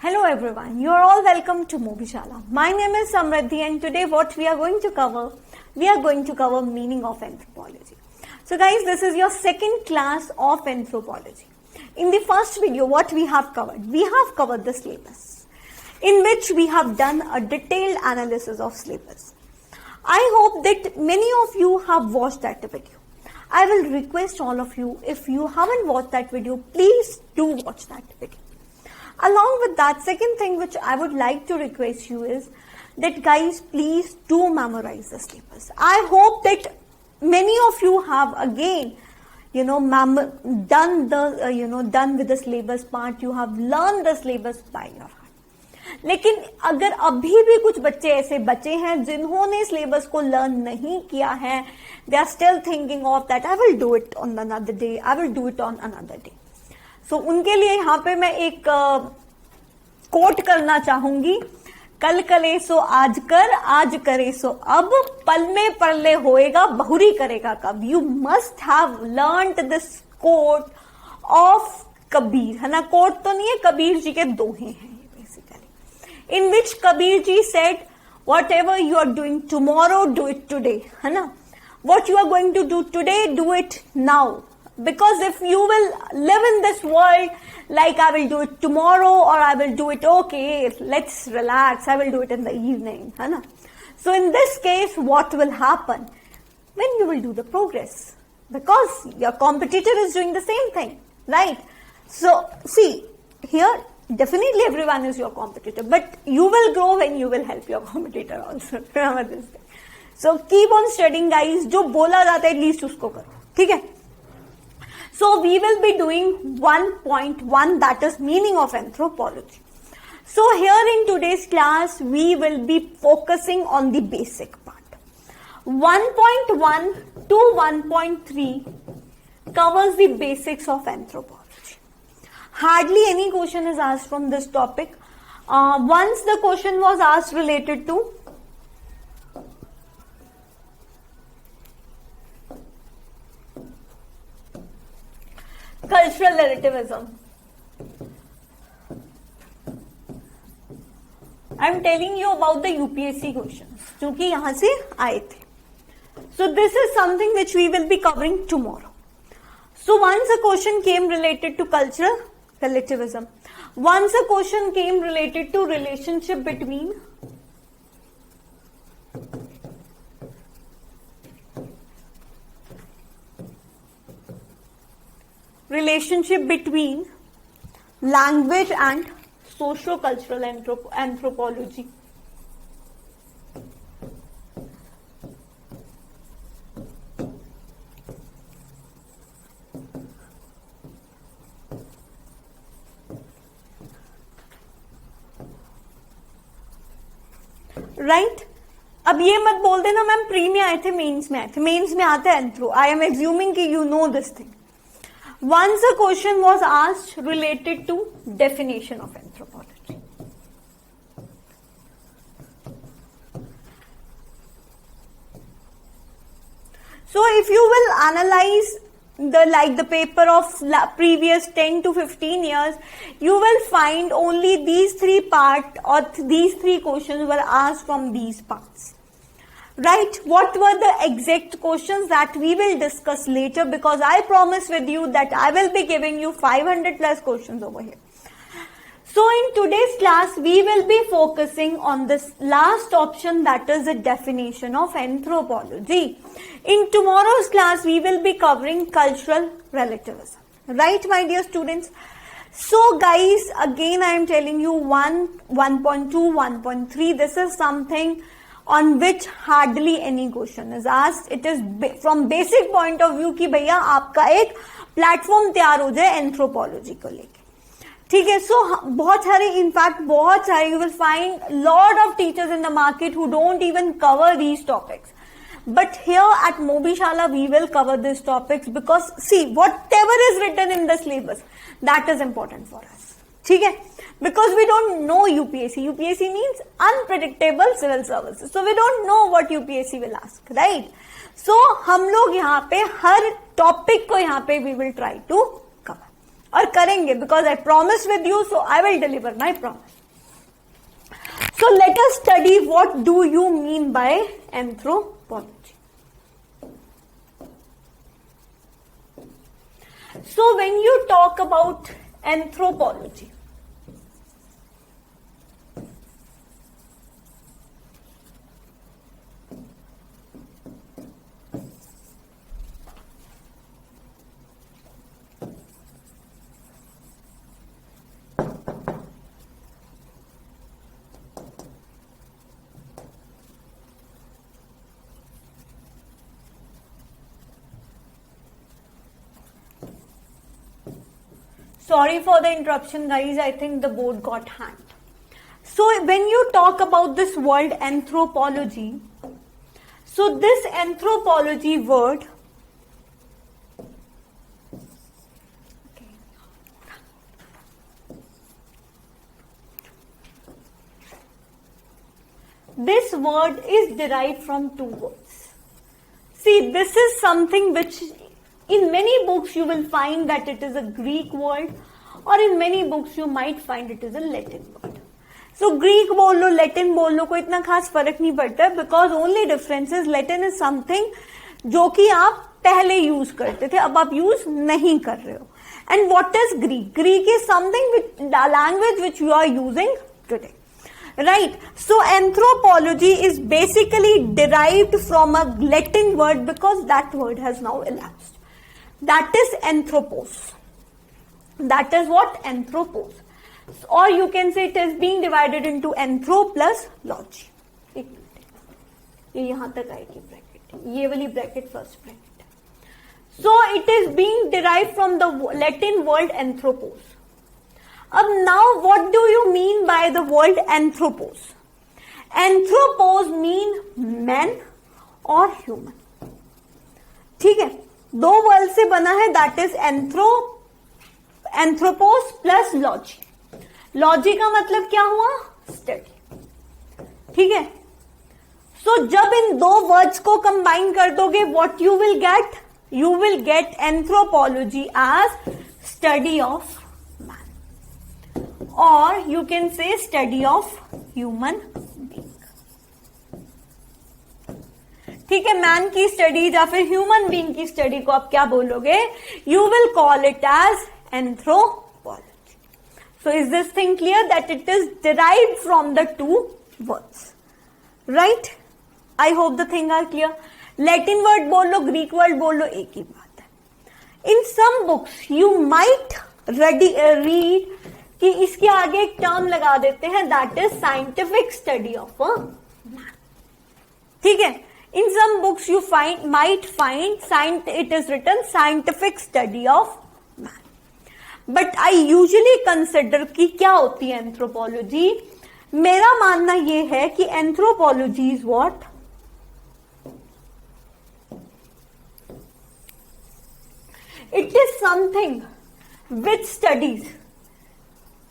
Hello everyone, you are all welcome to Mobishala. My name is Samriddhi and today what we are going to cover meaning of anthropology. So guys, this is your second class of anthropology. In the first video, what we have covered? We have covered the syllabus, in which we have done a detailed analysis of syllabus. I hope that many of you have watched that video. I will request all of you, if you haven't watched that video, please do watch that video. Along with that, second thing which I would like to request you is that guys, please do memorize the syllabus. I hope that many of you have again, done with the syllabus part. You have learned the syllabus by your heart. लेकिन अगर अभी भी कुछ बच्चे ऐसे बचे हैं जिन्होंने सिलेबस को लर्न नहीं किया है, they are still thinking of that I will do it on another day, I will do it on another day. So उनके लिए यहाँ पे मैं एक कोट करना चाहूंगी. कल करे सो आज कर, आज करे सो अब, पल में परले होएगा बहुरी करेगा कब. You must have learned this quote of Kabir, है ना. कोट तो नहीं है, कबीर जी के दोहे हैं basically, in which Kabir ji said whatever you are doing tomorrow do it today, है ना. What you are going to do today do it now. Because if you will live in this world like I will do it tomorrow or I will do it, okay, let's relax, I will do it in the evening, है ना. So in this case, what will happen? When you will do the progress, because your competitor is doing the same thing, right? So see, here definitely everyone is your competitor, but you will grow when you will help your competitor also. Remember this thing. So keep on studying guys. जो बोला जाता है at least उसको करो, ठीक है. So we will be doing 1.1, that is meaning of anthropology. So here in today's class, we will be focusing on the basic part. 1.1 to 1.3 covers the basics of anthropology. Hardly any question is asked from this topic. Once the question was asked related to cultural relativism. I am telling you about the UPSC questions जो कि यहाँ से आए थे. So this is something which we will be covering tomorrow. So once a question came related to cultural relativism, once a question came related to relationship between language and socio-cultural anthropology. Right? अब ये मत बोल देना ma'am pre में आए थे, mains में आए थे. मेंस में आते हैं एंथ्रो. आई एम एज्यूमिंग कि you know this thing. Once a question was asked related to definition of anthropology. So if you will analyze the paper of previous 10 to 15 years, you will find only these three parts or these three questions were asked from these parts. Right? What were the exact questions that we will discuss later, because I promise with you that I will be giving you 500 plus questions over here. So in today's class, we will be focusing on this last option, that is the definition of anthropology. In tomorrow's class, we will be covering cultural relativism. Right, my dear students? So guys, again I am telling you 1.2, 1.3, this is something on which hardly any question is asked. It is from basic point of view कि भैया आपका एक platform तैयार हो जाए anthropology को लेके, ठीक है. सो बहुत सारे, इनफैक्ट बहुत सारे, you will find lot of teachers in the market who don't even cover these topics. But here at Mobishala, we will cover these topics because see, whatever is written in the syllabus, that is important for us. ठीक है? Because we don't know UPSC. UPSC means unpredictable civil services. So we don't know what UPSC will ask, right? So हम लोग यहाँ पे हर topic को यहाँ पे we will try to cover. और करेंगे, because I promise with you, so I will deliver my promise. So let us study what do you mean by anthropology. So when you talk about anthropology, sorry for the interruption guys, I think the board got hanged. So when you talk about this word anthropology, so this anthropology word, this word is derived from two words. See, this is something which in many books you will find that it is a Greek word, or in many books you might find it is a Latin word. So Greek बोल लो, Latin बोल लो, कोई इतना खास फर्क नहीं पड़ता, because only difference is Latin is something जो कि आप पहले यूज करते थे, अब आप यूज नहीं कर रहे हो. And what is Greek? Greek is something which the language which you are using today. Right. So anthropology is basically derived from a Latin word because that word has now elapsed. That is anthropos. That is what? Anthropos. Or you can say it is being divided into anthro plus logy. एक minute, ये यहां तक आएगी bracket, ये वाली bracket first bracket. So it is being derived from the Latin word anthropos. अब now what do you mean by the word anthropos? Anthropos mean man or human. ठीक है, दो वर्ड से बना है, that is anthropos plus logy. Logy का मतलब क्या हुआ? स्टडी. ठीक है. सो जब इन दो वर्ड्स को कंबाइन कर दोगे, what you will get? You will get anthropology as study of man, और you can say study of human being. ठीक है, मैन की स्टडी या फिर ह्यूमन बीइंग की स्टडी को आप क्या बोलोगे? You will call it as anthropology. So is this thing clear that it is derived from the two words, right? I hope the thing are clear. Latin word बोल लो, Greek word बोल लो, एक ही बात है. In some books you might read कि इसके आगे एक टर्म लगा देते हैं, that is scientific study of a man. ठीक है, in some books you might find it is written scientific study of man, but I usually consider कि क्या होती है एंथ्रोपोलॉजी. मेरा मानना ये है कि anthropology is what? It is something which studies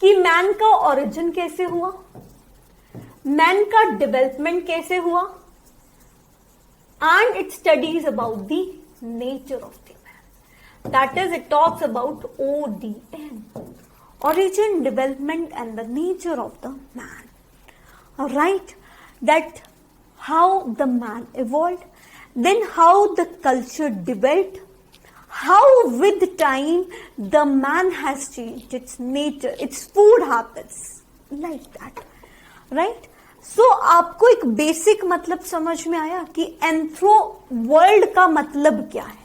कि मैन का ओरिजिन कैसे हुआ, मैन का डेवलपमेंट कैसे हुआ, and it studies about the nature of the man. That is, it talks about ODN, origin, development and the nature of the man. Alright, that how the man evolved, then how the culture developed, how with time the man has changed its nature, its food habits, like that, right? सो आपको एक basic मतलब समझ में आया कि anthro world का मतलब क्या है.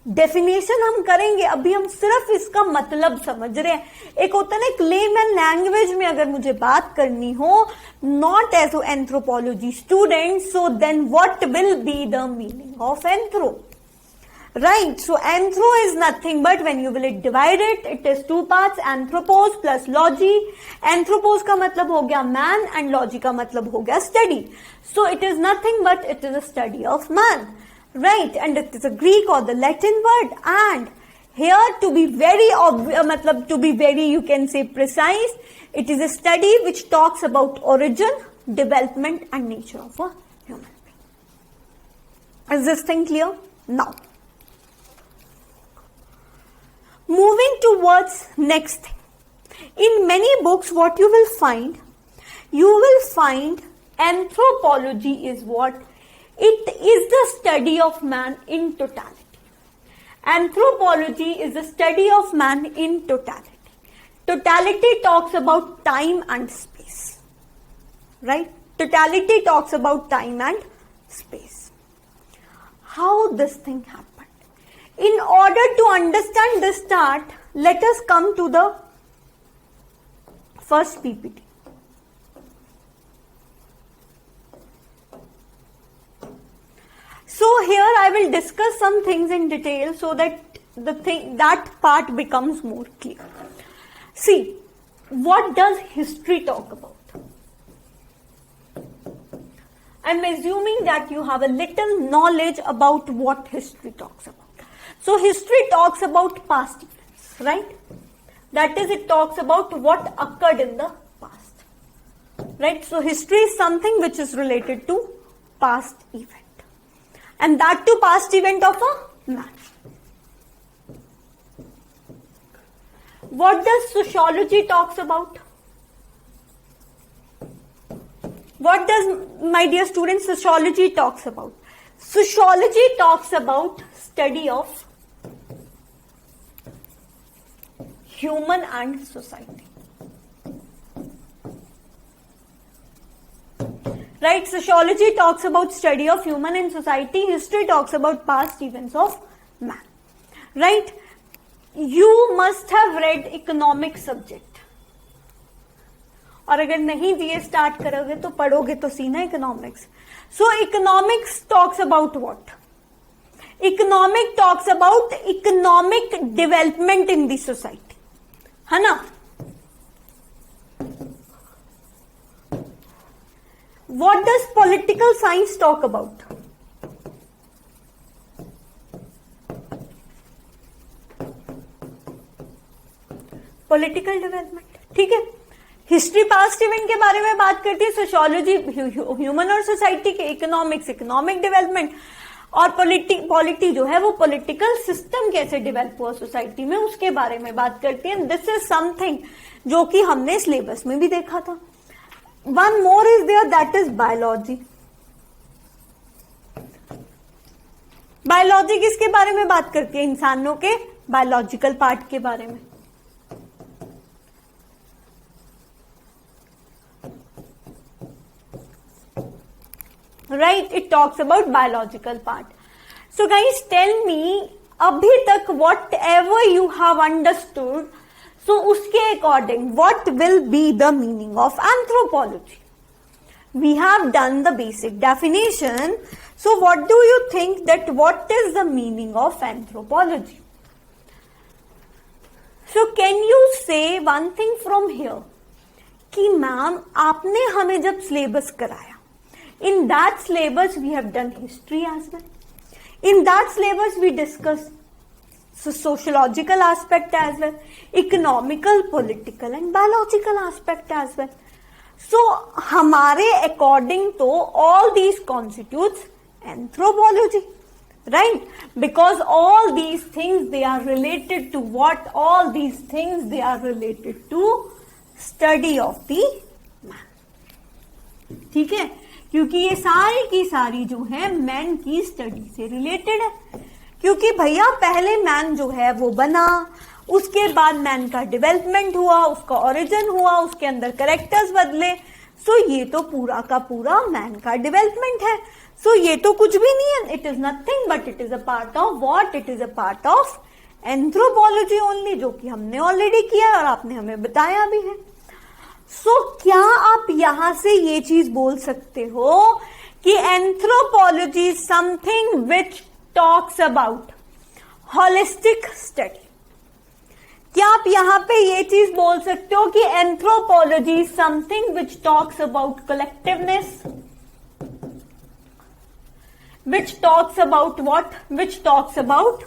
डेफिनेशन हम करेंगे, अभी हम सिर्फ इसका मतलब समझ रहे हैं. एक होता है ना, एक लेमन लैंग्वेज में अगर मुझे बात करनी हो, not as a anthropology student, so then what will be the meaning of anthro? Right, so anthro is nothing but when you will divide it, it is two parts, anthropos plus logy. Anthropos का मतलब हो गया man and logy का मतलब हो गया study. So it is nothing but it is a study of man, right? And it is a Greek or the Latin word. And here to be very मतलब to be very you can say precise, it is a study which talks about origin, development and nature of a human being. Is this thing clear? Now, Moving towards next thing. In many books, what you will find anthropology is what? It is the study of man in totality. Anthropology is the study of man in totality. Totality talks about time and space. Right? Totality talks about time and space. How this thing happened? In order to understand this chart, let us come to the first PPT. So here I will discuss some things in detail so that that part becomes more clear. See, what does history talk about? I'm assuming that you have a little knowledge about what history talks about. So history talks about past events, right? That is, it talks about what occurred in the past, right? So history is something which is related to past event, and that too past event of a man. What does sociology talks about? What does, my dear students, sociology talks about? Sociology talks about study of human and society. Right? Sociology talks about study of human and society. History talks about past events of man. Right? You must have read economic subject. और अगर नहीं दिए start करोगे तो पढ़ोगे तो सीना economics. So economics talks about what? Economic talks about economic development in the society, है ना? What does political science talk about? Political development. ठीक है, हिस्ट्री पास्ट इवेंट के बारे में बात करती है, सोशियोलॉजी ह्यूमन और सोसाइटी के, इकोनॉमिक्स इकोनॉमिक डेवलपमेंट, और पॉलिटी जो है वो पॉलिटिकल सिस्टम कैसे डेवलप हुआ सोसाइटी में उसके बारे में बात करती है. दिस इज समथिंग जो कि हमने सिलेबस में भी देखा था. One more is there, that is biology. Biology किसके बारे में बात करती है? इंसानों के बायोलॉजिकल पार्ट के बारे में. Right, it talks about biological part. So guys, tell me, अभी तक whatever you have understood, so उसके according, what will be the meaning of anthropology? We have done the basic definition. So what do you think that what is the meaning of anthropology? So can you say one thing from here? कि ma'am आपने हमें जब syllabus कराया, in that syllabus we have done history as well. In that syllabus we discussed sociological aspect as well, economical, political and biological aspect as well. So हमारे according to all these constitutes anthropology, right? Because all these things they are related to what? All these things they are related to study of the man. ठीक है, क्योंकि ये सारी की सारी जो है मैन की स्टडी से रिलेटेड है. क्योंकि भैया पहले मैन जो है वो बना, उसके बाद मैन का डेवलपमेंट हुआ, उसका ओरिजिन हुआ, उसके अंदर कैरेक्टर्स बदले. सो ये तो पूरा का पूरा मैन का डेवलपमेंट है. सो ये तो कुछ भी नहीं है. It is nothing but it is a part of what? It is a part of anthropology only, जो कि हमने ऑलरेडी किया और आपने हमें बताया भी है. सो क्या आप यहां से ये चीज बोल सकते हो कि anthropology is something which talks about holistic study? क्या आप यहां पे ये चीज बोल सकते हो कि anthropology is something which talks about collectiveness, which talks about what? Which talks about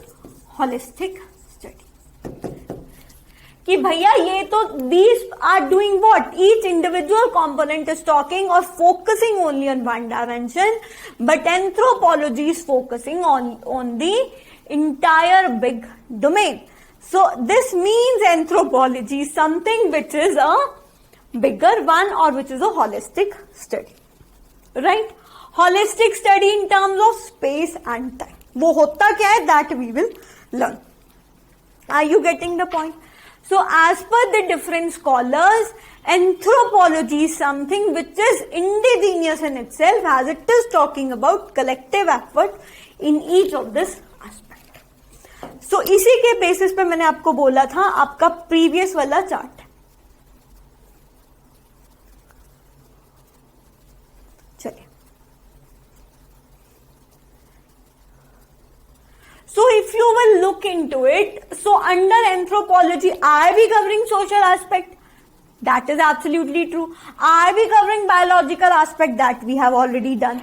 holistic study. कि भैया ये तो these are doing what? Each individual component is talking or focusing only on one dimension, but anthropology is focusing on the entire big domain. So this means anthropology is something which is a bigger one or which is a holistic study, right? Holistic study in terms of space and time. वो होता क्या है, that we will learn. Are you getting the point? So as per the different scholars, anthropology is something which is indigenous in itself, as it is talking about collective effort in each of this aspect. So इसी के basis पे मैंने आपको बोला था आपका previous वाला chart है. चलिए, so if you will look into it, so under anthropology, are we covering social aspect? That is absolutely true. Are we covering biological aspect? That we have already done.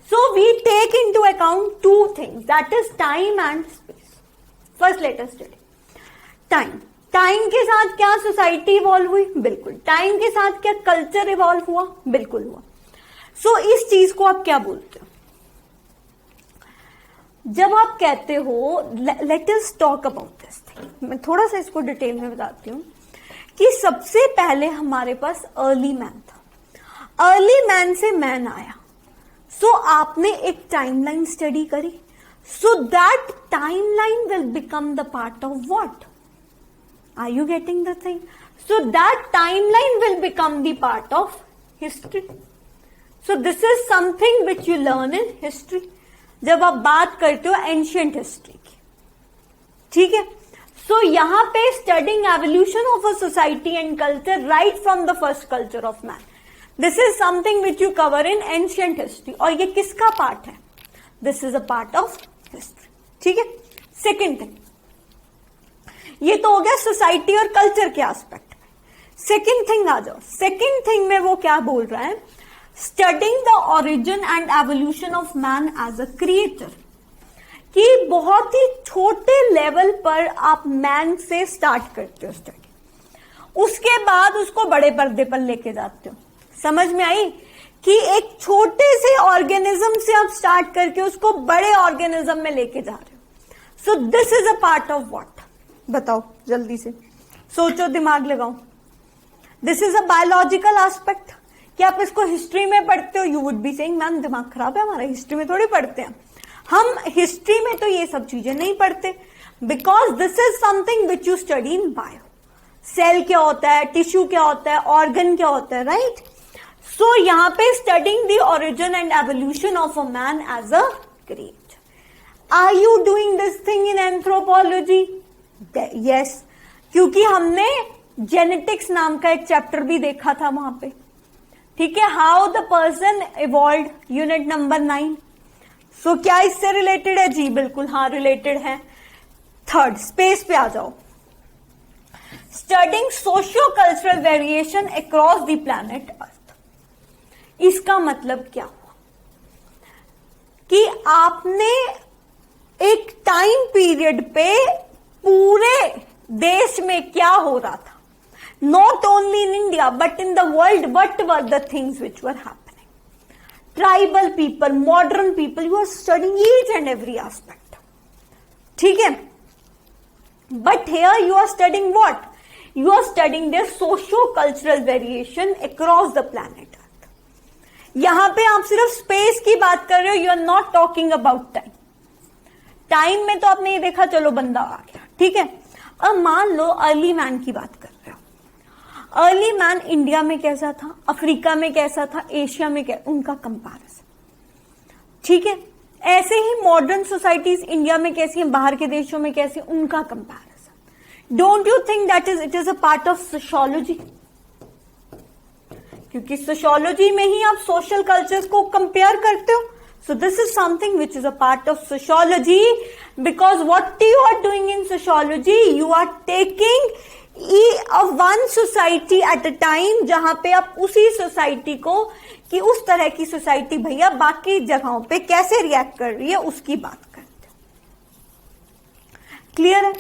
So we take into account two things, that is time and space. First let us study time. Time के साथ क्या society evolve हुई? बिल्कुल. Time के साथ क्या culture evolve हुआ? बिल्कुल हुआ. सो इस चीज को आप क्या बोलते हो? जब आप कहते हो, let us talk about this thing, मैं थोड़ा सा इसको डिटेल में बताती हूँ कि सबसे पहले हमारे पास अर्ली मैन था. अर्ली मैन से मैन आया. सो आपने एक टाइमलाइन स्टडी करी. So that timeline will become the part of what? Are you getting the thing? So that timeline will become the part of history. So this is something which you learn in history. जब आप बात करते हो ancient history की, ठीक है? So यहाँ पे studying evolution of a society and culture right from the first culture of man. This is something which you cover in ancient history. और ये किसका part है? This is a part of history. ठीक है. Second thing, ये तो हो गया सोसाइटी और कल्चर के एस्पेक्ट में. सेकेंड थिंग आ जाओ. सेकेंड थिंग में वो क्या बोल रहा है? Studying the origin and evolution of man as a creator. कि बहुत ही छोटे लेवल पर आप मैन से स्टार्ट करते हो स्टडी, उसके बाद उसको बड़े पर्दे पर लेके जाते हो. समझ में आई कि एक छोटे से ऑर्गेनिज्म से आप स्टार्ट करके उसको बड़े ऑर्गेनिज्म में लेके जा रहे हो. So this is a part of what? बताओ जल्दी से, सोचो, दिमाग लगाओ. This is a biological aspect. कि आप इसको हिस्ट्री में पढ़ते हो, you would be saying ma'am दिमाग खराब है हमारा, हिस्ट्री में थोड़ी पढ़ते हैं हम. हिस्ट्री में तो ये सब चीजें नहीं पढ़ते, because this is something which you study in bio. Cell क्या होता है, टिश्यू क्या होता है, ऑर्गन क्या होता है, राइट? So यहाँ पे studying the origin and evolution of a man as a creature. Are you doing this thing in anthropology? Yes. क्योंकि हमने genetics नाम का एक चैप्टर भी देखा था वहां पे. ठीक है. How the person evolved, unit number 9. So क्या इससे रिलेटेड है? जी बिल्कुल, हाँ रिलेटेड है. थर्ड, स्पेस पे आ जाओ. Studying socio-cultural variation across the planet Earth. इसका मतलब क्या हुआ? कि आपने एक टाइम पीरियड पे पूरे देश में क्या हो रहा था, not only in India but in the world, what were the things which were happening. Tribal people, modern people, you are studying each and every aspect. ठीक है. But here you are studying what? You are studying their socio cultural variation across the planet. यहां पे आप सिर्फ space की बात कर रहे हो, you are not talking about time. Time में तो आपने ये देखा, चलो बंदा आ गया, ठीक है. अब मान लो अर्ली मैन की बात कर रहे हो. अर्ली मैन इंडिया में कैसा था, अफ्रीका में कैसा था, एशिया में क्या, उनका कंपैरिजन. ठीक है. ऐसे ही मॉडर्न सोसाइटीज इंडिया में कैसी हैं, बाहर के देशों में कैसी, उनका comparison. Don't you think that it is a part of sociology? क्योंकि सोशियोलॉजी में ही आप सोशल कल्चर्स को कंपेयर करते हो. So this is something which is a part of sociology, because what you are doing in sociology, you are taking one society at a time, जहां पे आप उसी सोसाइटी को, कि उस तरह की सोसाइटी भैया बाकी जगहों पे कैसे रिएक्ट कर रही है उसकी बात करते हो. क्लियर है?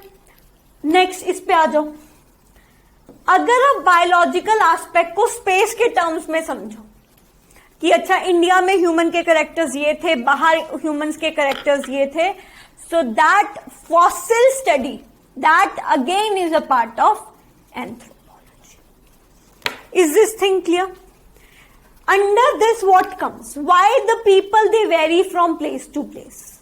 नेक्स्ट इस पे आ जाओ. अगर आप बायोलॉजिकल एस्पेक्ट को स्पेस के टर्म्स में समझो कि अच्छा इंडिया में ह्यूमन के कैरेक्टर्स ये थे, बाहर ह्यूमंस के कैरेक्टर्स ये थे, so that fossil study That again is a part of anthropology. Is this thing clear? Under this what comes? Why the people they vary from place to place?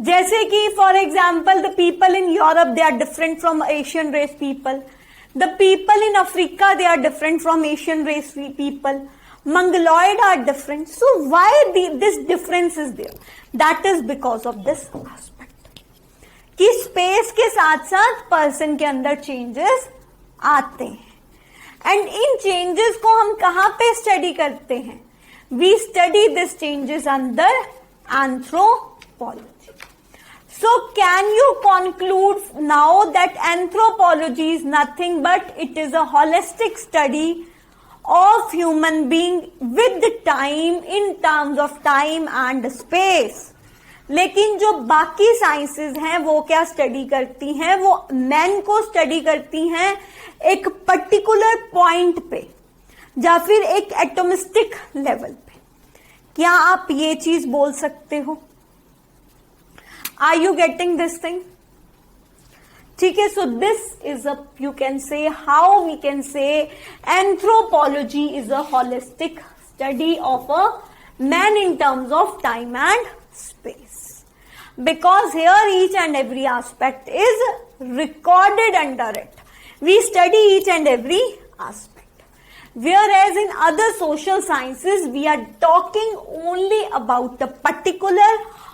जैसे कि for example the people in Europe they are different from Asian race people. The people in Africa they are different from Asian race people. Mongoloid are different. So why this difference is there? That is because of this aspect. कि space के साथ साथ person के अंदर changes आते हैं. And in changes को हम कहाँ पे study करते हैं? We study these changes under anthropology. So can you conclude now that anthropology is nothing but it is a holistic study of human being with the time in terms of time and space. लेकिन जो बाकी sciences हैं वो क्या study करती हैं? वो man को स्टडी करती हैं एक पर्टिकुलर पॉइंट पे या फिर एक एटॉमिस्टिक लेवल पे. क्या आप ये चीज बोल सकते हो? Are you getting this thing? ठीक है, so this is a, you can say, how we can say anthropology is a holistic study of a man in terms of time and space. Because here each and every aspect is recorded under it. We study each and every aspect. Whereas in other social sciences, we are talking only about a particular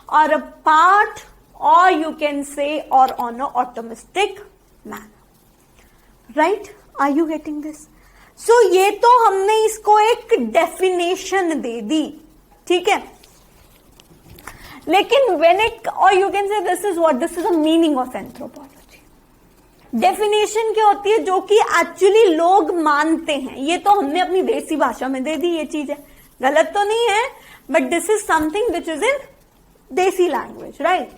or a part, or you can say, or on a atomistic manner. Right? Are you getting this? So ये तो हमने इसको एक definition दे दी, ठीक है? लेकिन when it, or you can say this is what, this is the meaning of anthropology. Definition क्या होती है? जो कि actually लोग मानते हैं. ये तो हमने अपनी देसी भाषा में दे दी ये चीज है, गलत तो नहीं है, but this is something which is in desi language, right?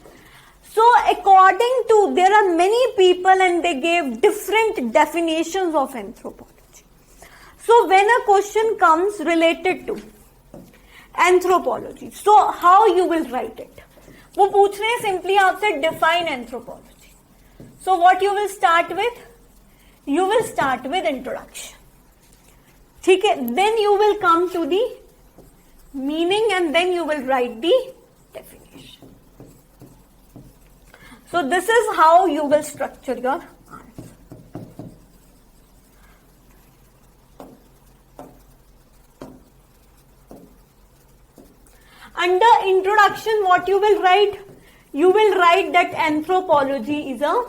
So according to, there are many people and they gave different definitions of anthropology. So when a question comes related to anthropology, so how you will write it? वो पूछ रहे हैं simply आपसे define anthropology. So what you will start with? You will start with introduction. ठीक है? Then you will come to the meaning and then you will write the definition. So this is how you will structure your answer. Under introduction, what you will write? You will write that anthropology is a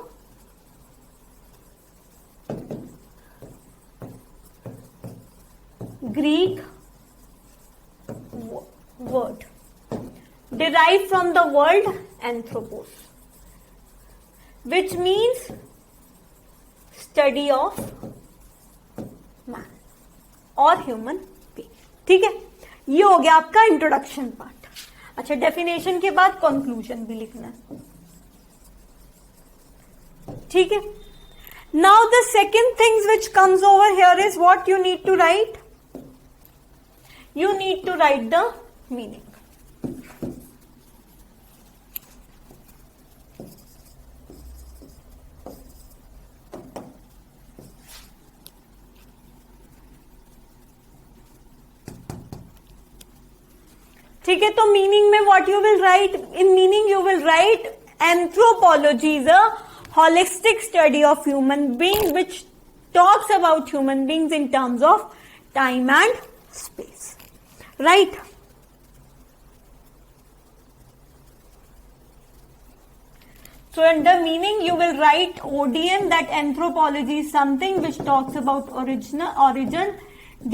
Greek word derived from the word anthropos, which means study of man or human being. ठीक है, ये हो गया आपका introduction part. अच्छा, definition के बाद conclusion भी लिखना है. ठीक है. Now the second things which comes over here is what you need to write. You need to write the meaning. ठीक है, तो मीनिंग में what you will write? In meaning you will write anthropology is a holistic study of human being which talks about human beings in terms of time and space. Right? So under meaning you will write ODM, that anthropology is something which talks about origin,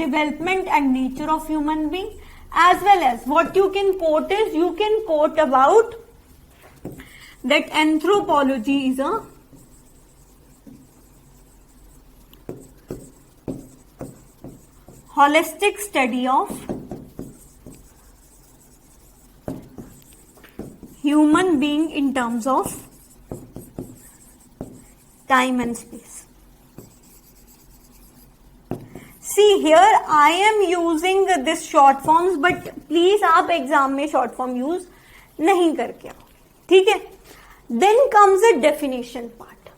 development and nature of human being, as well as what you can quote is, you can quote about that anthropology is a holistic study of human being in terms of time and space. See here I am using this short forms, but please आप exam में short form use नहीं करके आओ. ठीक है. Then comes a definition part.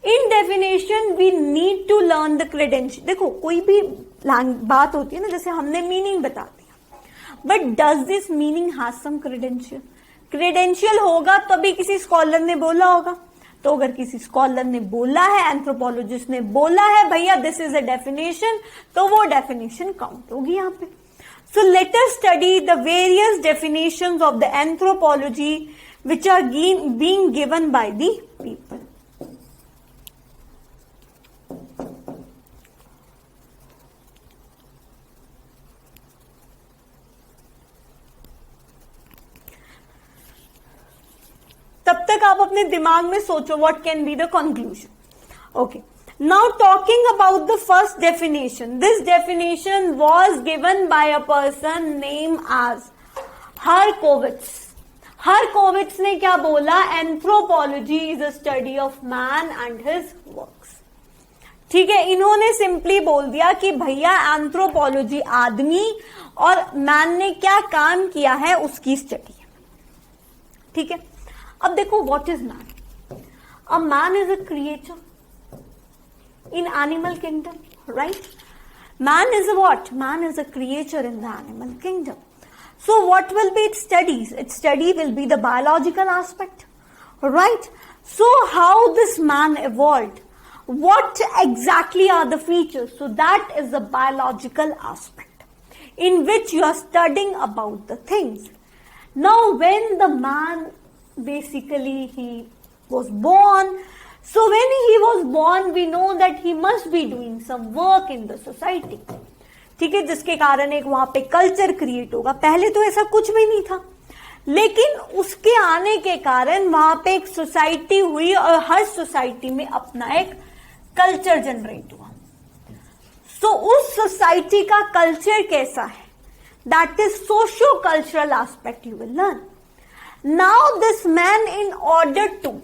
In definition we need to learn the credential. देखो कोई भी बात होती है ना, जैसे हमने मीनिंग बता दिया, but does this meaning has some credential? Credential होगा तभी किसी स्कॉलर ने बोला होगा। तो अगर किसी स्कॉलर ने बोला है, एंथ्रोपोलॉजिस्ट ने बोला है भैया दिस इज अ डेफिनेशन, तो वो डेफिनेशन काउंट होगी यहां पे। So let us study the various definitions of the anthropology which are being given by the people. तब तक आप अपने दिमाग में सोचो what can be the conclusion. Okay. Now talking about the first definition. This definition was given by a person named as Herkovitz. हरकोविट्स ने क्या बोला? Anthropology is a study of man and his works. ठीक है, इन्होंने simply बोल दिया कि भैया एंथ्रोपोलॉजी आदमी और मैन ने क्या काम किया है उसकी स्टडी है। ठीक है, अब देखो what is man? A man is a creature in animal kingdom, right? Man is a what? Man is a creature in the animal kingdom. So what will be its studies? Its study will be the biological aspect, right? So how this man evolved? What exactly are the features? So that is the biological aspect in which you are studying about the things. Now when the man basically he was born, so when he was born we know that he must be doing some work in the society. ठीक है, जिसके कारण एक वहां पे culture create होगा। पहले तो ऐसा कुछ भी नहीं था, लेकिन उसके आने के कारण वहां पे एक सोसाइटी हुई और हर सोसाइटी में अपना एक कल्चर जनरेट हुआ। सो उस सोसाइटी का कल्चर कैसा है? That is socio cultural aspect you will learn. Now this man in order to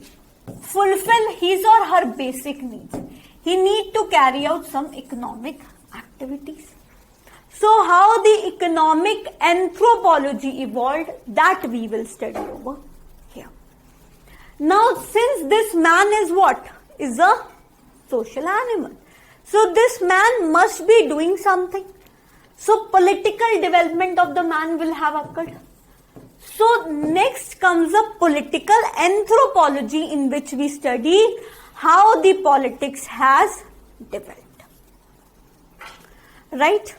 fulfill his or her basic needs, he need to carry out some economic activities. So how the economic anthropology evolved, that we will study over here. Now since this man is what? Is a social animal. So this man must be doing something. So political development of the man will have occurred. So next comes a political anthropology in which we study how the politics has developed. Right?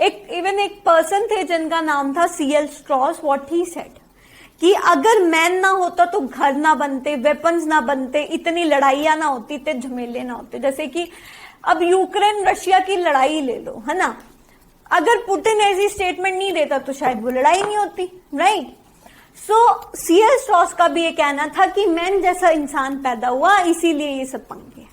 एक person थे जिनका नाम था C.L. Strauss. What he said कि अगर man ना होता तो घर ना बनते, वेपन्स ना बनते, इतनी लड़ाइयां ना होती, इतने झमेले ना होते. जैसे कि अब यूक्रेन रशिया की लड़ाई ले लो, है ना. अगर पुतिन ऐसी स्टेटमेंट नहीं देता तो शायद वो लड़ाई नहीं होती, राइट. सो C.L. Strauss का भी ये कहना था कि मैन जैसा इंसान पैदा हुआ इसीलिए ये सब पंगे.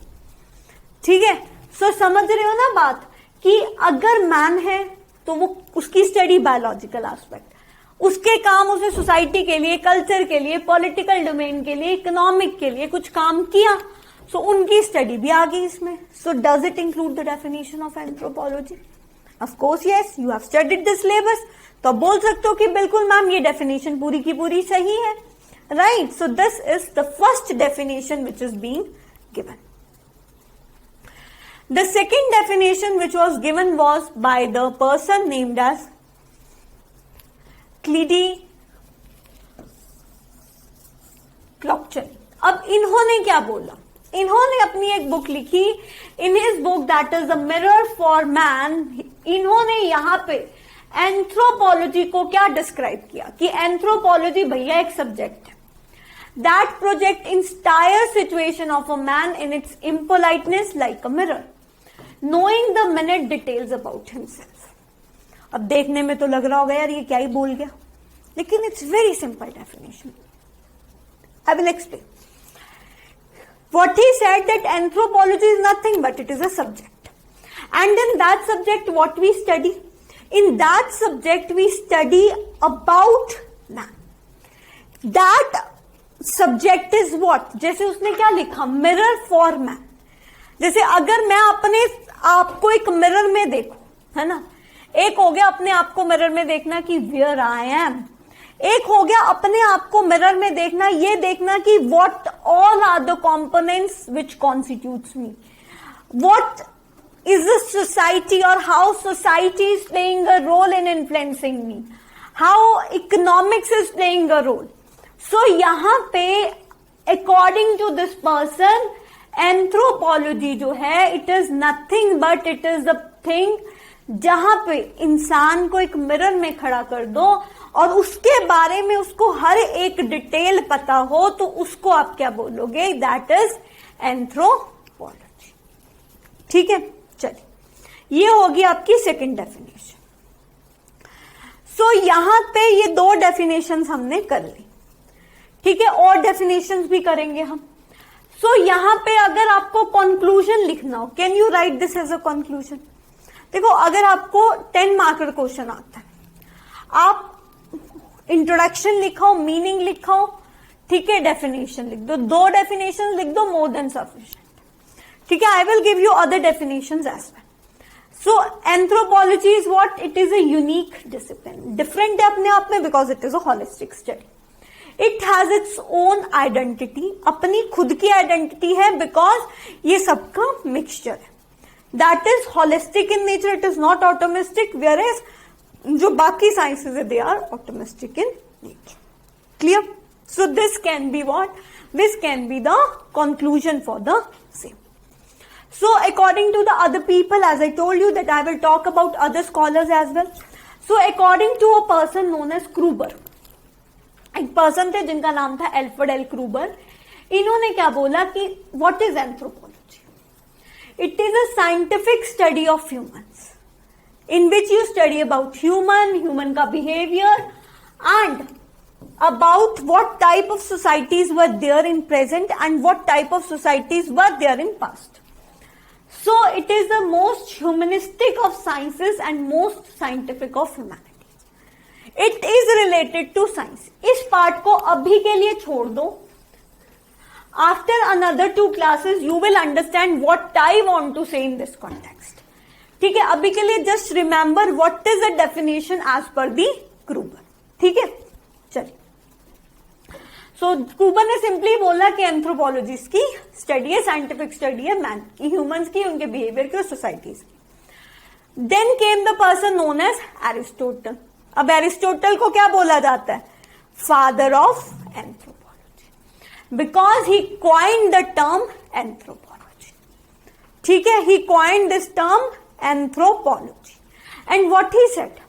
ठीक है, सो समझ रहे हो ना बात कि अगर मैन है तो वो उसकी स्टडी बायोलॉजिकल एस्पेक्ट, उसके काम उसने सोसाइटी के लिए, कल्चर के लिए, पॉलिटिकल डोमेन के लिए, इकोनॉमिक के लिए कुछ काम किया, सो उनकी स्टडी भी आ गई इसमें. So does it include the definition of anthropology? Of course yes, you have studied the syllabus. तो बोल सकते हो कि बिल्कुल मैम ये डेफिनेशन पूरी की पूरी सही है, right. So this is the first definition which is being given. The second definition which was given was by the person named as Cledy Clocton. अब इन्होंने क्या बोला? इन्होंने अपनी एक बुक लिखी, in his book that is the mirror for man. इन्होंने यहां पे एंथ्रोपोलॉजी को क्या डिस्क्राइब किया कि एंथ्रोपोलॉजी भैया एक सब्जेक्ट है that project entire situation of a man in its impoliteness like a mirror, knowing the minute details about himself. अब देखने में तो लग रहा होगा यार ये क्या ही बोल गया, लेकिन it's very simple definition. I will explain. What he said that anthropology is nothing but it is a subject, and in that subject what we study? In that subject we study about man. That subject is what? जैसे उसने क्या लिखा, mirror for man. जैसे अगर मैं अपने आप को एक मिरर में देखूं, है ना, एक हो गया अपने आप को मिरर में देखना कि वेयर आई एम, एक हो गया अपने आप को मिरर में देखना, ये देखना कि what all are the components which constitutes me, what is the society or how society is playing a role in influencing me, how economics is playing a role. So यहाँ पे according to this person anthropology जो है it is nothing but it is the thing जहां पे इंसान को एक mirror में खड़ा कर दो और उसके बारे में उसको हर एक डिटेल पता हो तो उसको आप क्या बोलोगे, दैट इज एंथ्रोपोलॉजी। ठीक है, चलिए ये होगी आपकी सेकंड डेफिनेशन। सो यहां पे ये दो डेफिनेशंस हमने कर ली, ठीक है, और डेफिनेशंस भी करेंगे हम। सो यहां पे अगर आपको कंक्लूजन लिखना हो, can you write this as a conclusion. देखो अगर आपको 10 मार्कर क्वेश्चन आता है, आप इंट्रोडक्शन लिखो, मीनिंग लिखो, ठीक है, डेफिनेशन लिख दो, 2 डेफिनेशन लिख दो, मोर देन सफिशिएंट। ठीक है, I will give you other definitions as well. So anthropology is what, it is a unique discipline, different है अपने आप में because it is a holistic study. It has its own identity, अपनी खुद की identity है बिकॉज ये सबका मिक्सचर है। That is holistic in nature, it is not atomistic, whereas जो बाकी साइंसेज है they are atomistic in nature. Clear? So this can be what, this can be the conclusion for the same. So according to the other people, as I told you that I will talk about other scholars as well. So according to a person known as Kruber, एक person थे जिनका नाम था Alfred L क्रूबर, इन्होंने क्या बोला कि what is anthropology? It is a scientific study of humans in which you study about human का behavior and about what type of societies were there in present and what type of societies were there in past. So it is the most humanistic of sciences and most scientific of humanities. It is related to science. इस part को अभी के लिए छोड़ दो. After another 2 classes, you will understand what I want to say in this context. ठीक है, अभी के लिए just remember what is the definition as per the Kruber. ठीक है, चलिए. सो क्रूबर ने सिंपली बोला कि एंथ्रोपोलॉजी की स्टडी है, साइंटिफिक स्टडी है मैन की, ह्यूमंस की, उनके बिहेवियर की और सोसाइटीज की। Then came the person known as Aristotle. अब एरिस्टोटल को क्या बोला जाता है? Father of anthropology, because he coined the term anthropology. ठीक है, he coined this term anthropology and what he said,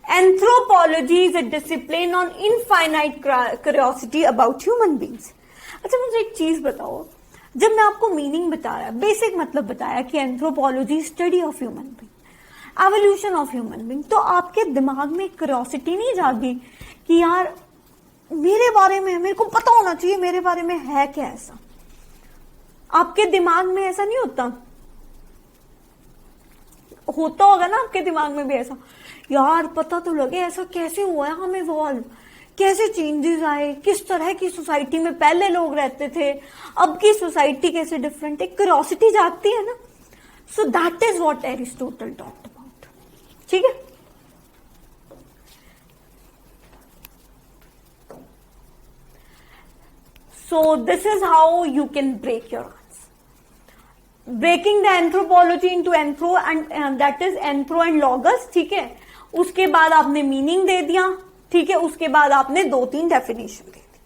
Anthropology is a discipline on infinite curiosity about human beings. अच्छा मुझे एक चीज बताओ, जब मैं आपको मीनिंग बताया, बेसिक मतलब बताया कि anthropology study of human being, evolution of human being, तो आपके दिमाग में क्यूरियोसिटी नहीं जागी कि यार मेरे बारे में, मेरे को पता होना चाहिए मेरे बारे में है क्या ऐसा? आपके दिमाग में ऐसा नहीं होता? होता होगा ना आपके दिमाग में भी ऐसा, यार पता तो लगे ऐसा कैसे हुआ है, हमें इवॉल्व कैसे चेंजेस आए, किस तरह की सोसाइटी में पहले लोग रहते थे, अब की सोसाइटी कैसे डिफरेंट है, क्यूरियोसिटी जागती है ना। So that is what Aristotle talked about. ठीक है, so this is how you can break your breaking the anthropology into anthro and that is anthro and logos. ठीक है, उसके बाद आपने मीनिंग दे दिया, ठीक है, उसके बाद आपने 2-3 डेफिनेशन दे दी।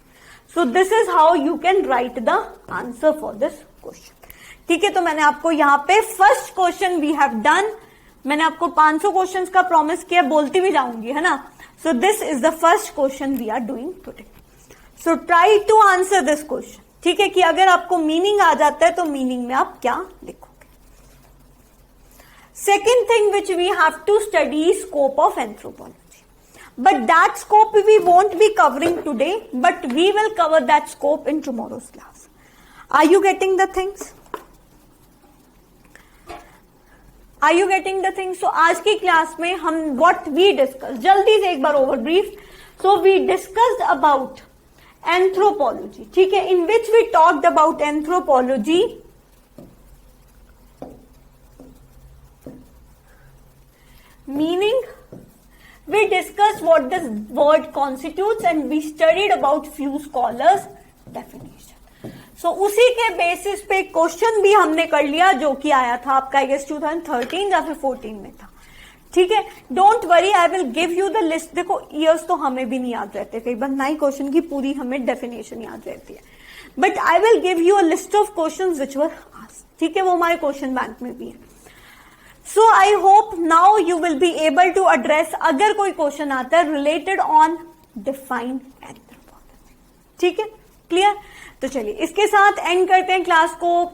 So this is how you can write the answer for this question. ठीक है, तो मैंने आपको यहां पे first question we have done, मैंने आपको 500 क्वेश्चन का प्रॉमिस किया, बोलती भी जाऊंगी, है ना। So this is the first question we are doing today. So try to answer this question. ठीक है, कि अगर आपको मीनिंग आ जाता है तो मीनिंग में आप क्या लिखोगे। Second thing which we have to study scope of anthropology, but that scope we won't be covering today, but we will cover that scope in tomorrow's class. Are you getting the things? Are you getting the things? So आज की class में हम what we discuss, जल्दी से एक बार over brief. So we discussed about anthropology, ठीक है, in which we talked about anthropology, meaning, we discussed what the word constitutes and we studied about few scholars definition. So उसी के basis पे question भी हमने कर लिया जो कि आया था आपका, आई गेस 2013 या फिर 14 में था. ठीक है, don't worry, I will give you the list. देखो ईयर्स तो हमें भी नहीं याद रहते, कई बार 9 क्वेश्चन की पूरी हमें डेफिनेशन याद रहती है, but I will give you a list of question which were asked. ठीक है, वो हमारे क्वेश्चन बैंक में भी है. So I hope now you will be able to address अगर कोई क्वेश्चन आता है रिलेटेड ऑन डिफाइन एंथ्रोपोलॉजी. ठीक है, क्लियर. तो चलिए इसके साथ एंड करते हैं क्लास को.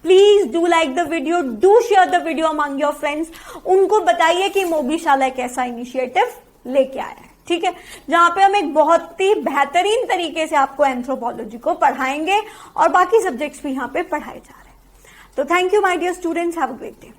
Please do like the video, do share the video among your friends. उनको बताइए कि मोबीशाला एक ऐसा इनिशिएटिव लेके आया है. ठीक है, जहां पे हम एक बहुत ही बेहतरीन तरीके से आपको एंथ्रोपोलॉजी को पढ़ाएंगे और बाकी सब्जेक्ट्स भी यहां पे पढ़ाए जा रहे हैं. तो thank you my dear students, have a great day.